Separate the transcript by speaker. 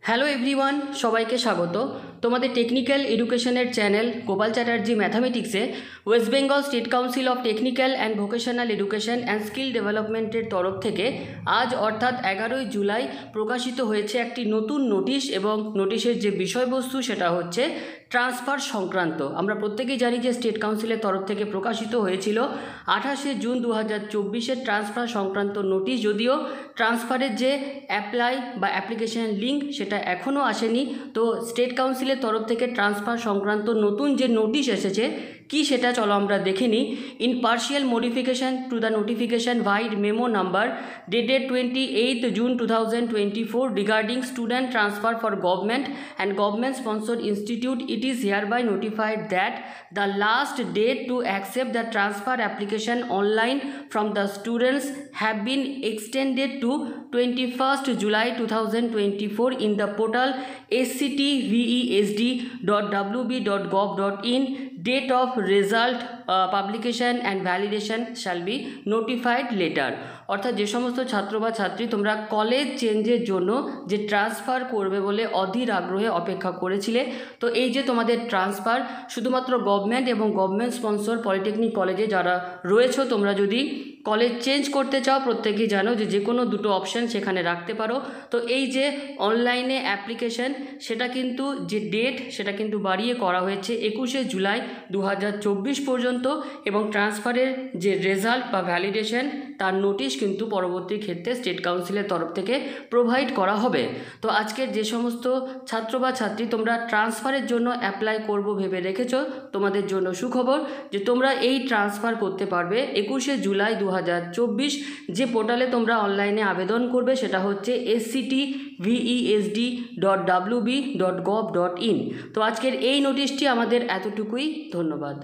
Speaker 1: Hello everyone, সবাইকে স্বাগত। তোমাদের টেকনিক্যাল এডুকেশনের চ্যানেল গোপাল চ্যাটার্জি ম্যাথামেটিক্সে West Bengal state council of technical and vocational education and skill ডেভেলপমেন্টের তরফ থেকে আজ অর্থাৎ 11ই জুলাই প্রকাশিত হয়েছে একটি নতুন নোটিশ, এবং নোটিশের যে বিষয়বস্তু সেটা হচ্ছে ট্রান্সফার সংক্রান্ত। আমরা প্রত্যেকেই জানি যে স্টেট কাউন্সিলের তরফ থেকে প্রকাশিত হয়েছিল 28শে জুন 2024 ট্রান্সফার সংক্রান্ত নোটিশ। যদিও ট্রান্সফারের যে অ্যাপ্লাই বা অ্যাপ্লিকেশন লিঙ্ক সেটা এখনও আসেনি, তো স্টেট কাউন্সিলের তরফ থেকে ট্রান্সফার সংক্রান্ত নতুন যে নোটিশ এসেছে কি সেটা চলো আমরা দেখে নিই। In partial modification to the notification vide memo number dated 28th June 2024 regarding student transfer for government and government sponsored institute, it is hereby notified that the last date to accept the transfer application online from the students have been extended to 21st July 2024 in the portal sctvesd.wb.gov.in. Date of result publication and validation shall be notified later. অর্থাৎ যে সমস্ত ছাত্র বা ছাত্রী তোমরা college চেঞ্জের জন্য যে ট্রান্সফার করবে বলে অধীর আগ্রহে অপেক্ষা করেছিলে, তো এই যে তোমাদের ট্রান্সফার শুধুমাত্র গভর্নমেন্ট এবং গভর্নমেন্ট স্পন্সর পলিটেকনিক কলেজে যারা রয়েছো, তোমরা যদি কলেজ চেঞ্জ করতে চাও প্রত্যেকেই জানো যে কোনো দুটো অপশান সেখানে রাখতে পারো। তো এই যে অনলাইনে অ্যাপ্লিকেশন সেটা কিন্তু যে ডেট সেটা কিন্তু বাড়িয়ে করা হয়েছে 21শে জুলাই 2024 পর্যন্ত, এবং ট্রান্সফারের যে রেজাল্ট বা ভ্যালিডেশন তার নোটিশ কিন্তু পরবর্তী ক্ষেত্রে স্টেট কাউন্সিলের তরফ থেকে প্রোভাইড করা হবে। তো আজকের যে সমস্ত ছাত্র বা ছাত্রী তোমরা ট্রান্সফারের জন্য অ্যাপ্লাই করবো ভেবে রেখেছো, তোমাদের জন্য সুখবর যে তোমরা এই ট্রান্সফার করতে পারবে 21শে জুলাই 2024। যে পোর্টালে তোমরা অনলাইনে আবেদন করবে সেটা হচ্ছে sctvesd.wb.gov.in। তো আজকের এই নোটিশটি আমাদের এতটুকুই, ধন্যবাদ।